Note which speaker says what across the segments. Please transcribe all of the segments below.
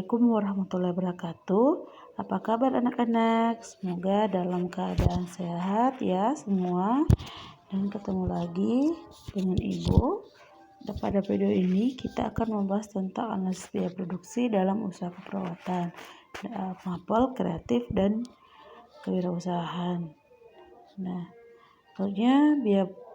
Speaker 1: Assalamualaikum warahmatullahi wabarakatuh. Apa kabar anak-anak? Semoga dalam keadaan sehat ya semua. Dan ketemu lagi dengan Ibu. Pada video ini kita akan membahas tentang analisis biaya produksi dalam usaha keperawatan, mapel, kreatif, dan kewirausahaan. Nah, tentunya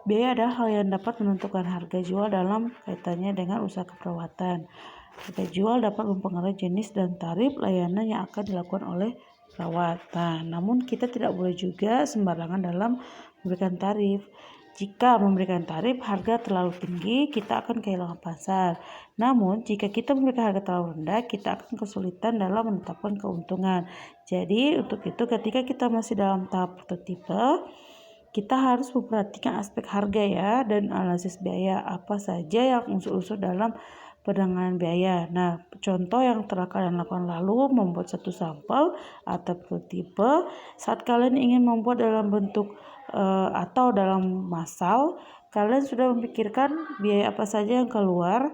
Speaker 1: biaya adalah hal yang dapat menentukan harga jual dalam kaitannya dengan usaha keperawatan. Harga jual dapat mempengaruhi jenis dan tarif layanan yang akan dilakukan oleh perawat. Namun kita tidak boleh juga sembarangan dalam memberikan tarif. Jika memberikan tarif harga terlalu tinggi, kita akan kehilangan pasar. Namun, jika kita memberikan harga terlalu rendah, kita akan kesulitan dalam menetapkan keuntungan. Jadi, untuk itu ketika kita masih dalam tahap prototipe, kita harus memperhatikan aspek harga ya dan analisis biaya apa saja yang unsur-unsur dalam penanganan biaya. Nah, contoh yang telah kalian lakukan lalu membuat satu sampel atau prototipe. Saat kalian ingin membuat dalam bentuk atau dalam massal, kalian sudah memikirkan biaya apa saja yang keluar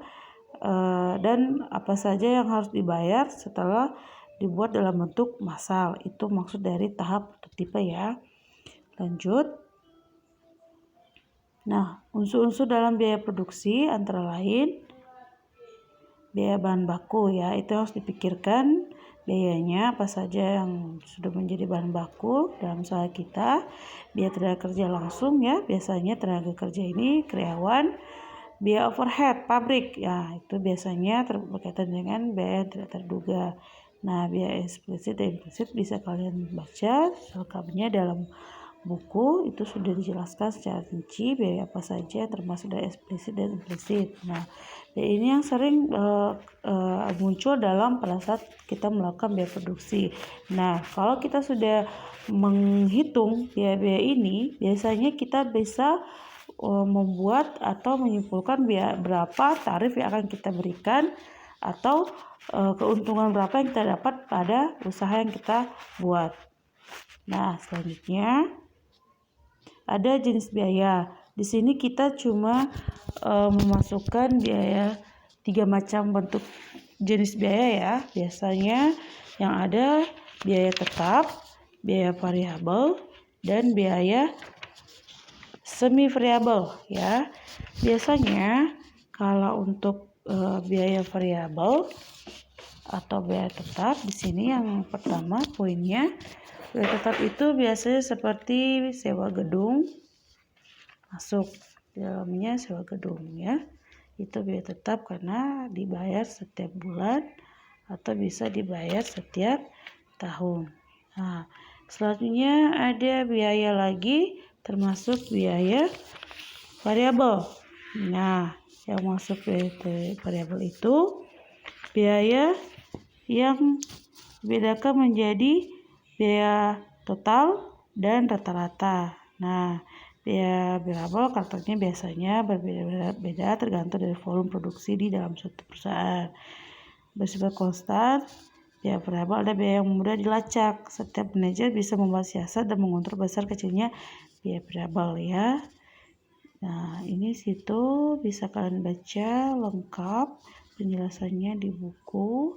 Speaker 1: dan apa saja yang harus dibayar setelah dibuat dalam bentuk massal. Itu maksud dari tahap prototipe ya. Lanjut. Nah, unsur-unsur dalam biaya produksi antara lain biaya bahan baku ya, itu harus dipikirkan biayanya apa saja yang sudah menjadi bahan baku dalam usaha kita. Biaya tenaga kerja langsung ya, biasanya tenaga kerja ini karyawan. Biaya overhead pabrik ya, itu biasanya berkaitan dengan biaya yang tidak terduga. Nah, biaya eksplisit dan implisit bisa kalian baca selengkapnya dalam buku, itu sudah dijelaskan secara rinci biaya apa saja termasuk dari eksplisit dan implisit. Nah, ini yang sering muncul pada saat kita melakukan biaya produksi. Nah, kalau kita sudah menghitung biaya-biaya ini, biasanya kita bisa membuat atau menyimpulkan biaya berapa tarif yang akan kita berikan atau keuntungan berapa yang kita dapat pada usaha yang kita buat. Nah, selanjutnya ada jenis biaya. Di sini kita cuma memasukkan biaya 3 macam bentuk jenis biaya ya. Biasanya yang ada biaya tetap, biaya variabel, dan biaya semi variabel ya. Biasanya kalau untuk biaya variabel atau biaya tetap, di sini yang pertama poinnya, biaya tetap itu biasanya seperti sewa gedung, masuk dalamnya sewa gedung ya. Itu biaya tetap karena dibayar setiap bulan atau bisa dibayar setiap tahun. Nah, selanjutnya ada biaya lagi termasuk biaya variabel. Nah, yang masuk biaya variabel itu biaya yang dibedakan menjadi biaya total dan rata-rata. Nah, biaya variabel karakternya biasanya berbeda-beda tergantung dari volume produksi di dalam suatu perusahaan. Bersifat konstan, biaya variabel ada biaya yang mudah dilacak. Setiap manajer bisa membuat siasat dan mengontrol besar kecilnya biaya variabel ya. Nah, ini situ bisa kalian baca lengkap penjelasannya di buku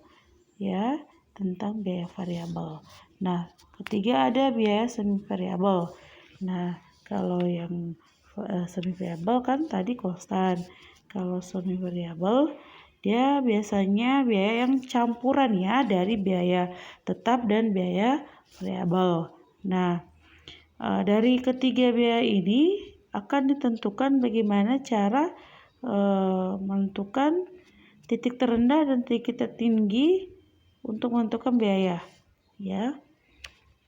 Speaker 1: ya tentang biaya variabel. Nah, ketiga ada biaya semi variabel. Nah, kalau yang semi variabel kan tadi konstan. Kalau semi variabel dia biasanya biaya yang campuran ya dari biaya tetap dan biaya variabel. Nah, dari ketiga biaya ini akan ditentukan bagaimana cara menentukan titik terendah dan titik tertinggi untuk menentukan biaya ya.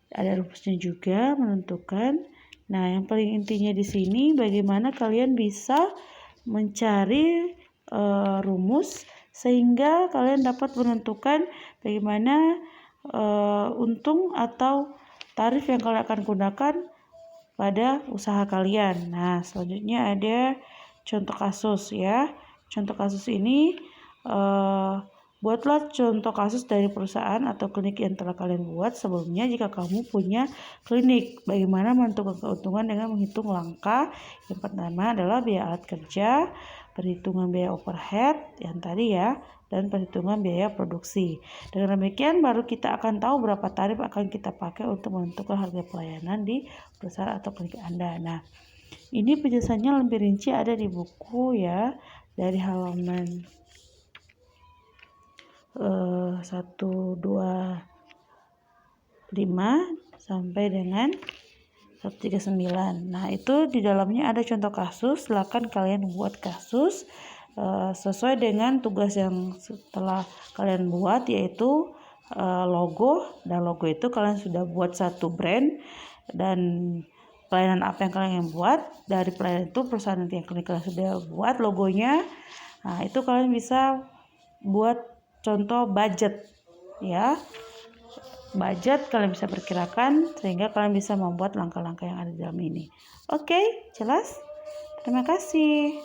Speaker 1: Ada rumusnya juga menentukan. Nah, yang paling intinya di sini bagaimana kalian bisa mencari rumus sehingga kalian dapat menentukan bagaimana untung atau tarif yang kalian akan gunakan pada usaha kalian. Nah, selanjutnya ada contoh kasus ya. Contoh kasus ini buatlah contoh kasus dari perusahaan atau klinik yang telah kalian buat sebelumnya. Jika kamu punya klinik, bagaimana menentukan keuntungan dengan menghitung langkah. Yang pertama adalah biaya alat kerja, perhitungan biaya overhead yang tadi ya, dan perhitungan biaya produksi. Dengan demikian baru kita akan tahu berapa tarif akan kita pakai untuk menentukan harga pelayanan di perusahaan atau klinik Anda. Nah, ini penjelasannya lebih rinci ada di buku ya, dari halaman 125 sampai dengan 139. Nah, itu di dalamnya ada contoh kasus. Silakan kalian buat kasus sesuai dengan tugas yang setelah kalian buat, yaitu logo. Dan logo itu kalian sudah buat satu brand, dan pelayanan apa yang kalian buat. Dari pelayanan itu perusahaan nanti yang kalian sudah buat logonya. Nah, itu kalian bisa buat contoh budget ya. Budget kalian bisa perkirakan sehingga kalian bisa membuat langkah-langkah yang ada di dalam ini. Oke, jelas? Terima kasih.